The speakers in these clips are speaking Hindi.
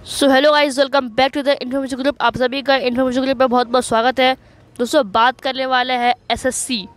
So hello guys, welcome back to the information group. आप सभी का इन्फॉर्मेशन ग्रुप में बहुत बहुत स्वागत है। दोस्तों, बात करने वाले हैं एसएससी,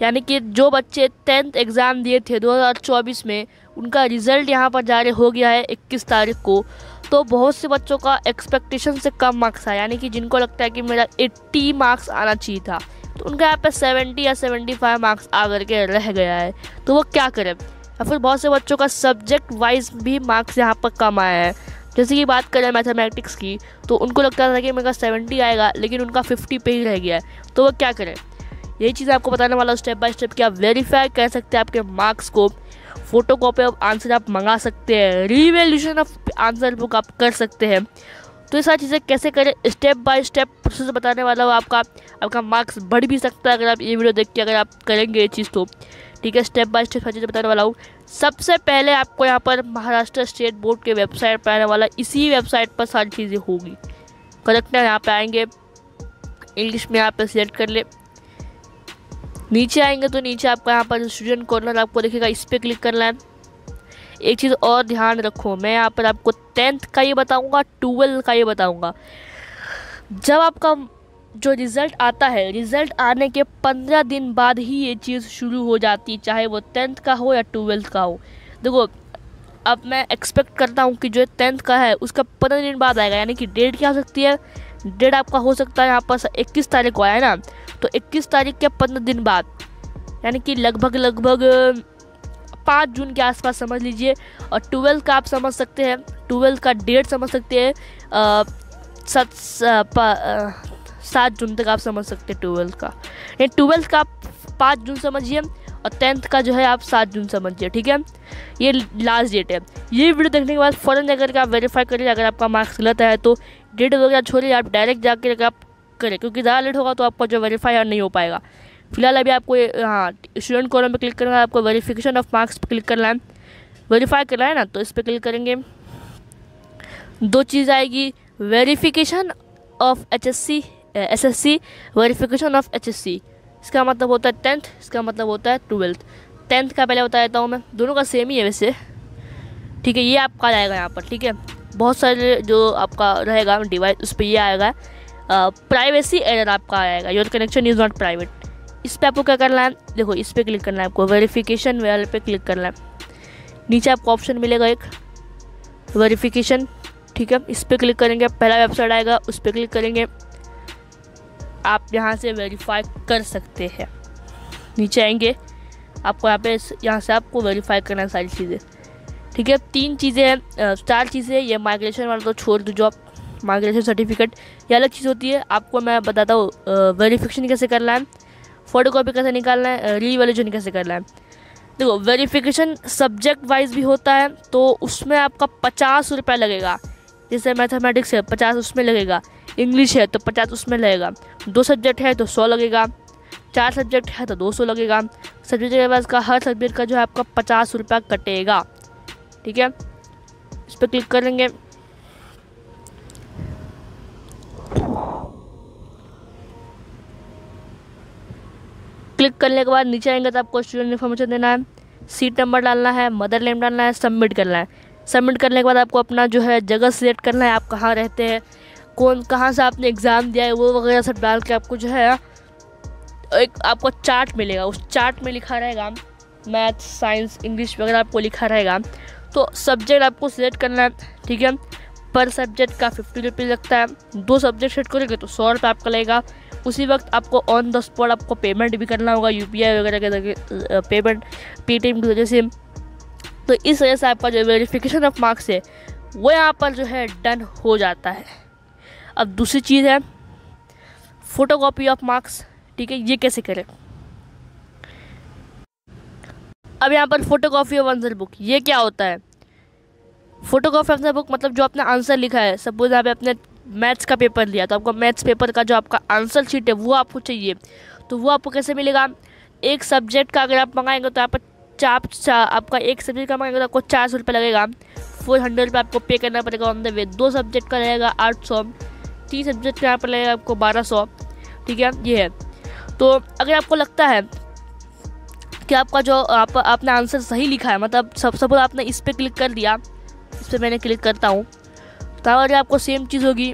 यानी कि जो बच्चे 10th एग्ज़ाम दिए थे 2024 में, उनका रिज़ल्ट यहाँ पर जारी हो गया है 21 तारीख को। तो बहुत से बच्चों का एक्सपेक्टेशन से कम मार्क्स आया, यानी कि जिनको लगता है कि मेरा 80 मार्क्स आना चाहिए था, तो उनका यहाँ पे 70 या 75 मार्क्स आ करके रह गया है। तो वो क्या करें? या फिर बहुत से बच्चों का सब्जेक्ट वाइज भी मार्क्स यहाँ पर कम आया है। जैसे कि बात करें मैथमेटिक्स की, तो उनको लगता था कि मेरा 70 आएगा, लेकिन उनका 50 पे ही रह गया है। तो वो क्या करें? यही चीज़ आपको बताने वाला हूँ स्टेप बाय स्टेप कि आप वेरीफाई कर सकते हैं आपके मार्क्स को। फोटो कॉपी ऑफ आंसर आप मंगा सकते हैं, रीवैल्यूएशन ऑफ आंसर बुक आप कर सकते हैं। तो ये सारी चीज़ें कैसे करें, स्टेप बाय स्टेप प्रोसेस बताने वाला हूँ। आपका मार्क्स बढ़ भी सकता है अगर आप ये वीडियो देख के अगर आप करेंगे ये चीज़ तो। ठीक है, स्टेप बाय स्टेप सारी चीज़ें बताने वाला हूँ। सबसे पहले आपको यहाँ पर महाराष्ट्र स्टेट बोर्ड के वेबसाइट पर आने वाला, इसी वेबसाइट पर सारी चीज़ें होगी। करेक्ट है, यहाँ पे आएंगे, इंग्लिश में यहाँ पे सिलेक्ट कर ले। नीचे आएंगे तो नीचे आपका यहाँ पर स्टूडेंट कॉर्नर आपको दिखेगा, इस पर क्लिक करना है। एक चीज़ और ध्यान रखो, मैं यहाँ पर आपको 10th का ये बताऊँगा, 12th का ये बताऊँगा। जब आपका जो रिज़ल्ट आता है, रिज़ल्ट आने के 15 दिन बाद ही ये चीज़ शुरू हो जाती है, चाहे वो 10th का हो या 12th का हो। देखो, अब मैं एक्सपेक्ट करता हूँ कि जो 10th का है उसका 15 दिन बाद आएगा, यानी कि डेट क्या हो सकती है? डेट आपका हो सकता है यहाँ पर 21 तारीख को आया है ना, तो 21 तारीख के 15 दिन बाद, यानी कि लगभग 5 जून के आसपास समझ लीजिए। और 12th का आप समझ सकते हैं, 12th का डेट समझ सकते हैं 7 जून तक आप समझ सकते हैं 12th का। ये 12th का आप 5 जून समझिए और 10th का जो है आप 7 जून समझिए। ठीक है, ये लास्ट डेट है। ये वीडियो देखने के बाद फ़ौरन जाकर के आप वेरीफाई करिए। अगर आपका मार्क्स गलत है तो डेट वगैरह छोड़िए, आप डायरेक्ट जाकर आप करें, क्योंकि ज़्यादा लेट होगा तो आपका जो वेरीफाई नहीं हो पाएगा। फिलहाल अभी आपको हाँ स्टूडेंट कॉलम पे क्लिक करना है, आपको वेरिफिकेशन ऑफ मार्क्स पे क्लिक करना है। वेरीफाई करना है ना, तो इस पर क्लिक करेंगे, दो चीज़ आएगी, verification of SSC, verification of HSC. इसका मतलब होता है 10th, इसका मतलब होता है 12th। 10th का पहले बता देता हूँ मैं, दोनों का सेम ही है वैसे। ठीक है, ये आपका आएगा यहाँ पर। ठीक है, बहुत सारे जो आपका रहेगा डिवाइस, उस पर ये आएगा प्राइवेसी एरर आपका आएगा, your connection is not private. इस पर आपको क्या करना है? देखो, इस पर क्लिक करना है, आपको वेरिफिकेशन वाले पे क्लिक करना है। नीचे आपको ऑप्शन मिलेगा एक वेरिफिकेशन। ठीक है, इस पर क्लिक करेंगे, पहला वेबसाइट आएगा, उस पर क्लिक करेंगे, आप यहाँ से वेरीफाई कर सकते हैं। नीचे आएंगे, आपको यहाँ से आपको वेरीफाई करना है सारी चीज़ें। ठीक है, 3 चीज़ें हैं, 4 चीज़ें। ये माइग्रेशन वाला तो छोड़ दो, जॉब माइग्रेशन सर्टिफिकेट ये अलग चीज़ होती है। आपको मैं बताता हूँ वेरिफिकेशन कैसे करना है, फोटो कॉपी कैसे निकालना है, रीवैल्यूएशन कैसे करना है। देखो, वेरिफिकेशन सब्जेक्ट वाइज भी होता है, तो उसमें आपका 50 रुपये लगेगा। जैसे मैथमेटिक्स है 50 उसमें लगेगा, इंग्लिश है तो 50 उसमें लगेगा, 2 सब्जेक्ट है तो 100 लगेगा, 4 सब्जेक्ट है तो 200 लगेगा। सब्जेक्ट के बाद का हर सब्जेक्ट का जो है आपका 50 रुपया कटेगा। ठीक है, इस पर क्लिक करेंगे, क्लिक करने के बाद नीचे आएंगे तो आपको स्टूडेंट इन्फॉर्मेशन देना है, सीट नंबर डालना है, मदर नेम डालना है, सबमिट करना है। सबमिट करने के बाद आपको अपना जो है जगह सिलेक्ट करना है, आप कहाँ रहते हैं, कहाँ से आपने एग्ज़ाम दिया है, वो वगैरह सब डाल के आपको जो है एक आपको चार्ट मिलेगा। उस चार्ट में लिखा रहेगा मैथ, साइंस, इंग्लिश वगैरह आपको लिखा रहेगा। तो सब्जेक्ट आपको सिलेक्ट करना है। ठीक है, पर सब्जेक्ट का 50 रुपीज़ लगता है। 2 सब्जेक्ट सेट करोगे तो 100 रुपये आपका लगेगा। उसी वक्त आपको ऑन द स्पॉट आपको पेमेंट भी करना होगा, यूपीआई वगैरह के पेमेंट, पेटीएम की वजह से। तो इस वजह से आपका जो वेरिफिकेशन ऑफ मार्क्स है वो यहाँ पर जो है डन हो जाता है। अब दूसरी चीज़ है फोटो कॉपी ऑफ मार्क्स। ठीक है, ये कैसे करें? अब यहाँ पर photo copy of answer book, ये क्या होता है? Photo copy of answer book मतलब जो आपने आंसर लिखा है, सपोज आप अपने मैथ्स का पेपर लिया तो आपका मैथ्स पेपर का जो आपका आंसर शीट है वो आपको चाहिए। तो वो आपको कैसे मिलेगा? एक सब्जेक्ट का अगर आप मंगाएंगे तो आपका एक सब्जेक्ट का मंगाएंगे तो आपको 400 रुपये लगेगा, 400 रुपये आपको पे करना पड़ेगा ऑन द वे। 2 सब्जेक्ट का रहेगा 800, 3 सब्जेक्ट का यहाँ पर लगेगा आपको 1200। ठीक है, ये है। तो अगर आपको लगता है कि आपका जो आपने आंसर सही लिखा है, मतलब सपोज आपने इस पर क्लिक कर दिया, इस पर मैंने क्लिक करता हूँ, तो यहाँ पर आपको सेम चीज़ होगी,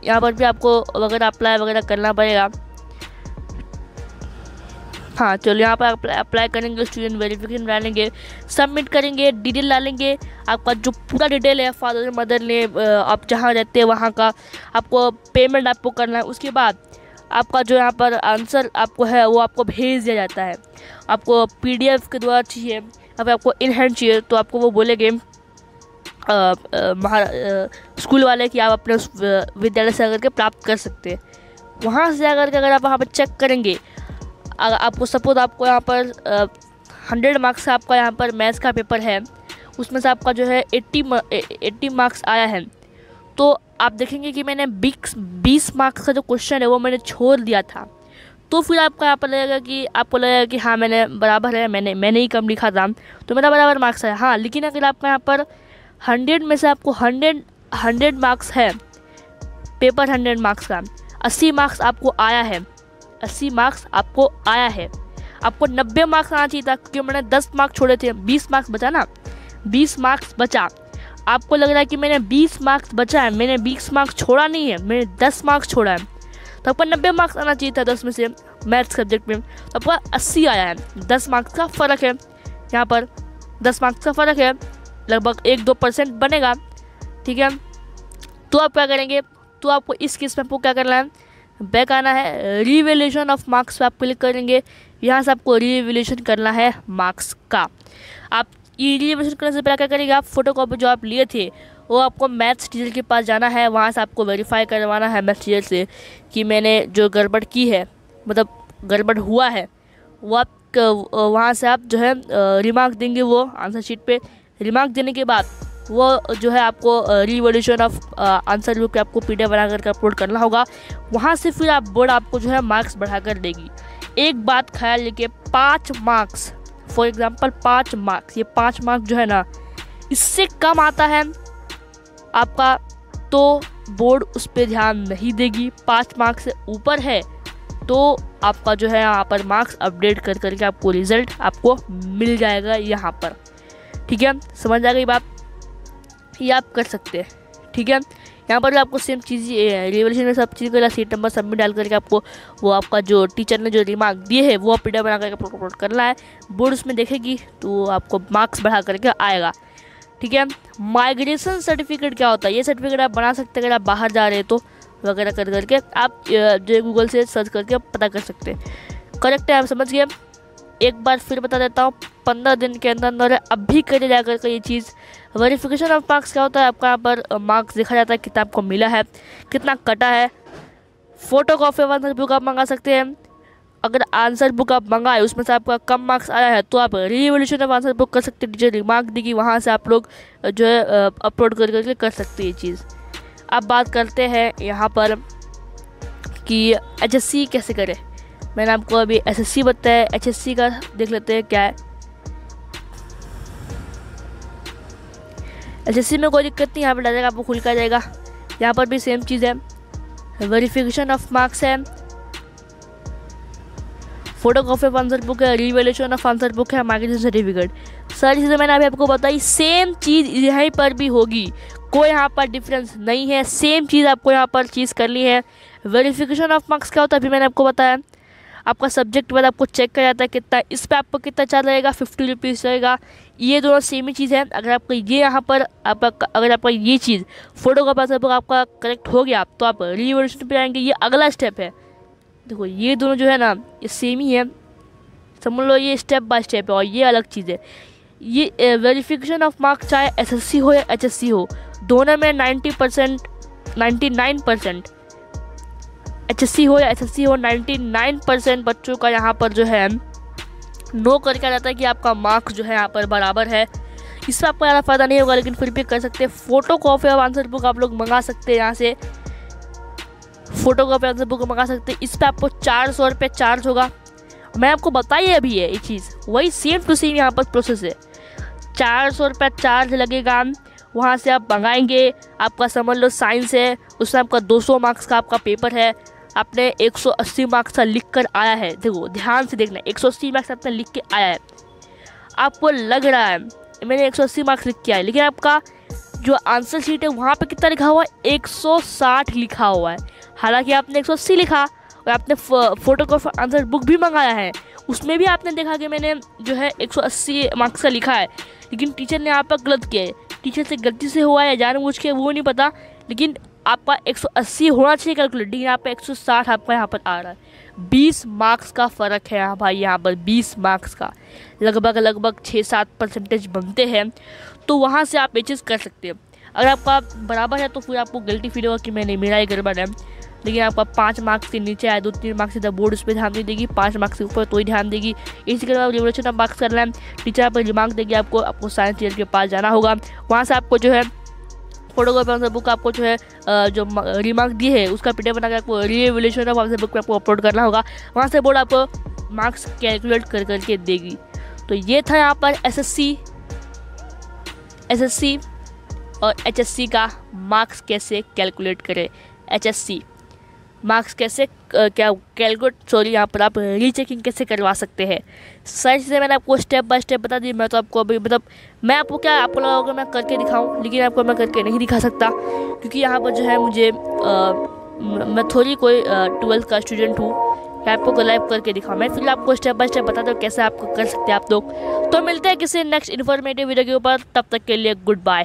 यहाँ पर भी आपको वगैरह अप्लाई वगैरह करना पड़ेगा। हाँ चलो, यहाँ पर अप्लाई करेंगे, स्टूडेंट वेरिफिकेशन डालेंगे, सबमिट करेंगे, डिटेल डालेंगे, आपका जो पूरा डिटेल है, फादर मदर नेम, आप जहाँ रहते हैं वहाँ का, आपको पेमेंट आपको करना है। उसके बाद आपका जो यहाँ पर आंसर आपको है वो आपको भेज दिया जाता है। आपको PDF के द्वारा चाहिए, अब आपको इन हैंड चाहिए, तो आपको वो बोलेंगे स्कूल वाले कि आप अपने विद्यालय से आकर के प्राप्त कर सकते हैं। वहाँ से आकर के अगर आप वहाँ पर चेक करेंगे, अगर आपको सपोज आपको यहाँ पर 100 मार्क्स का आपका यहाँ पर मैथ्स का पेपर है, उसमें से आपका जो है 80 मार्क्स आया है, तो आप देखेंगे कि मैंने 20 मार्क्स का जो क्वेश्चन है वो मैंने छोड़ दिया था, तो फिर आपका यहाँ पर लगेगा कि आपको लगेगा कि हाँ मैंने बराबर है, मैंने ही कम लिखा था तो मेरा बराबर मार्क्स है। हाँ, लेकिन अगर आपका यहाँ पर 100 में से आपको 100 मार्क्स है, पेपर 100 मार्क्स का 80 मार्क्स आपको आया है, 80 मार्क्स आपको आया है, आपको 90 मार्क्स आना चाहिए था, क्योंकि मैंने 10 मार्क्स छोड़े थे, 20 मार्क्स बचा ना, 20 मार्क्स बचा। आपको लग रहा है कि मैंने 20 मार्क्स बचा है, मैंने 20 मार्क्स छोड़ा नहीं है, मैंने 10 मार्क्स छोड़ा है, तो आपको 90 मार्क्स आना चाहिए था 10 में से मैथ्स सब्जेक्ट में, तो आपका 80 आया है। 10 मार्क्स का फ़र्क है, यहाँ पर 10 मार्क्स का फ़र्क है, लगभग 1-2% बनेगा, ठीक है। तो आप क्या करेंगे, तो आपको इस केस में आपको क्या करना है, बैक आना है, रीवैल्यूएशन ऑफ मार्क्स पे आप क्लिक करेंगे। यहाँ से आपको रीवैल्यूएशन करना है मार्क्स का। आप ये रीवैल्यूएशन करने से पहले क्या करेंगे, आप फोटोकॉपी जो आप लिए थे वो आपको मैथ्स टीचर के पास जाना है, वहाँ से आपको वेरीफाई करवाना है मैथ्स टीचर से कि मैंने जो गड़बड़ की है, मतलब गड़बड़ हुआ है, वो आप वहाँ से आप जो है रिमार्क देंगे, वो आंसर शीट पे रिमार्क देने के बाद वो जो है आपको रीवैल्यूएशन ऑफ आंसर बुक आपको PDF बना करके अपलोड करना होगा। वहाँ से फिर आप बोर्ड आपको जो है मार्क्स बढ़ा कर देगी। एक बात ख्याल रखिए, 5 मार्क्स, फॉर एग्जांपल 5 मार्क्स, ये 5 मार्क्स जो है ना, इससे कम आता है आपका तो बोर्ड उस पर ध्यान नहीं देगी। 5 मार्क्स से ऊपर है तो आपका जो है यहाँ पर मार्क्स अपडेट कर करके आपको रिज़ल्ट आपको मिल जाएगा यहाँ पर, ठीक है। समझ आ गई बात, ये आप कर सकते हैं, ठीक है। यहाँ पर आपको सेम चीज़ रिवैल्यूएशन में सब चीज़ का सीट नंबर सबमिट डाल करके आपको वो आपका जो टीचर ने जो रिमार्क दिए है वो PDF बना करके अपलोड करना है। बोर्ड उसमें देखेगी तो आपको मार्क्स बढ़ा करके आएगा, ठीक है। माइग्रेशन सर्टिफिकेट क्या होता है, ये सर्टिफिकेट आप बना सकते हैं अगर आप बाहर जा रहे हैं तो, वगैरह कर करके आप जो गूगल से सर्च करके पता कर सकते हैं। करेक्ट है, आप समझ गए। एक बार फिर बता देता हूँ, 15 दिन के अंदर अंदर अभी करे जा करके ये चीज़। वेरिफिकेशन ऑफ मार्क्स क्या होता है, आपका यहाँ पर मार्क्स देखा जाता है कितना आपको मिला है, कितना कटा है। फोटो कॉपी आंसर बुक आप मंगा सकते हैं। अगर आंसर बुक आप मंगाए उसमें से आपका कम मार्क्स आया है तो आप रीवैल्यूएशन ऑफ आंसर बुक कर सकते हैं, टीचर रिमार्क देगी, वहाँ से आप लोग जो है अपलोड कर करके कर सकते हैं ये चीज़। अब बात करते हैं यहाँ पर कि HSC कैसे करें। मैंने आपको अभी SSC बताया, HSC का देख लेते हैं क्या है। HSC में कोई दिक्कत नहीं, यहाँ पर डालेगा आपको खुल कर जाएगा। यहाँ पर भी सेम चीज़ है, वेरिफिकेशन ऑफ मार्क्स है, photo copy of answer book है, रीवैल्यूएशन ऑफ आंसर बुक है, माइग्रेशन सर्टिफिकेट। सारी चीज़ें मैंने अभी आपको बताई, सेम चीज़ यहीं पर भी होगी, कोई यहाँ पर डिफरेंस नहीं है, सेम चीज़ आपको यहाँ पर चीज़ करनी है। वेरिफिकेशन ऑफ मार्क्स क्या होता है अभी मैंने आपको बताया, आपका सब्जेक्ट वाला आपको चेक किया जाता है कितना, इस पर आपको कितना चार्ज लगेगा, 50 रुपीज़ लगेगा। ये दोनों सेम ही चीज़ है। अगर आपको ये यहाँ पर अगर आपका ये चीज़ फोटो का पास आपका करेक्ट हो गया तो आप रीवैल्यूएशन पे आएंगे, ये अगला स्टेप है। देखो ये दोनों जो है ना ये सेम ही है, समझ लो, ये स्टेप बाय स्टेप है और ये अलग चीज़ है। ये वेरिफिकेशन ऑफ मार्क्स चाहे SSC हो या HSC हो, दोनों में 90% 99% HSC हो या SSC हो, 99% बच्चों का यहाँ पर जो है नो करके आ जाता है कि आपका मार्क्स जो है यहाँ पर बराबर है। इससे आपको ज़्यादा फ़ायदा नहीं होगा, लेकिन फिर भी कर सकते हैं। Photo copy of answer book आप लोग मंगा सकते हैं, यहाँ से फोटो कॉपी आंसर बुक मंगा सकते हैं। इस पर आपको 400 रुपये चार्ज होगा। मैं आपको बताइए अभी है ये चीज़, वही सेम टू सेम यहाँ पर प्रोसेस है। 400 रुपये चार्ज लगेगा, वहाँ से आप मंगाएंगे। आपका समझ लो साइंस है, उसमें आपका 200 मार्क्स का आपका पेपर है, आपने 180 मार्क्स का लिख कर आया है। देखो ध्यान से देखना, 180 मार्क्स आपने लिख के आया है। आपको लग रहा है मैंने 180 मार्क्स लिख के आया, लेकिन आपका जो आंसर शीट है वहाँ पे कितना लिखा हुआ है, 160 लिखा हुआ है। हालांकि आपने 180 लिखा और आपने फोटोकॉपी आंसर बुक भी मंगाया है, उसमें भी आपने देखा कि मैंने जो है 180 मार्क्स का लिखा है, लेकिन टीचर ने यहाँ पर गलत किया है। टीचर से गलती से हुआ है या जानबूझ के वो नहीं पता, लेकिन आपका 180 होना चाहिए कैलकुलेट, लेकिन यहाँ पर 160 आपका यहाँ पर आ रहा है। 20 मार्क्स का फ़र्क है भाई, यहाँ पर 20 मार्क्स का लगभग 6-7% बनते हैं। तो वहाँ से आप ये चीज़ कर सकते हैं। अगर आपका बराबर है तो फिर आपको गिल्टी फील होगा कि मैंने मेरा ही गड़बड़ है, लेकिन आपका 5 मार्क्स के नीचे आए, 2-3 मार्क्स से बोर्ड उस पर ध्यान नहीं देगी, 5 मार्क्स के ऊपर तो ही ध्यान देगी। इसी के बाद रिवोल्यूशन ऑफ मार्क्स करना है, टीचर आपको रिमार्क देगी, आपको साइंस टीचर के पास जाना होगा। वहाँ से आपको जो है फोटोकॉपी आंसर बुक आपको जो है जो रिमार्क दी है उसका पीडीएफ बना के आपको रिवोल्यूशन ऑफ आंसर बुक पे आपको अपलोड करना होगा। वहाँ से बोर्ड आपको मार्क्स कैलकुलेट कर करके देगी। तो ये था यहाँ पर एसएससी और एचएससी का मार्क्स कैसे कैलकुलेट करें। एचएससी मार्क्स कैसे यहाँ पर आप रीचेकिंग कैसे करवा सकते हैं। सारी चीज़ें मैंने आपको स्टेप बाय स्टेप बता दी। मैं तो आपको अभी मैं आपको आपको लगा होगा मैं करके दिखाऊं, लेकिन आपको मैं करके नहीं दिखा सकता, क्योंकि यहाँ पर जो है मुझे मैं थोड़ी कोई 12th का स्टूडेंट हूँ कि आपको लाइव करके दिखाऊं। मैं फिर आपको स्टेप बाय स्टेप बता दूँ कैसे आपको कर सकते हैं आप लोग। तो मिलते हैं किसी नेक्स्ट इन्फॉर्मेटिव वीडियो के ऊपर, तब तक के लिए गुड बाय।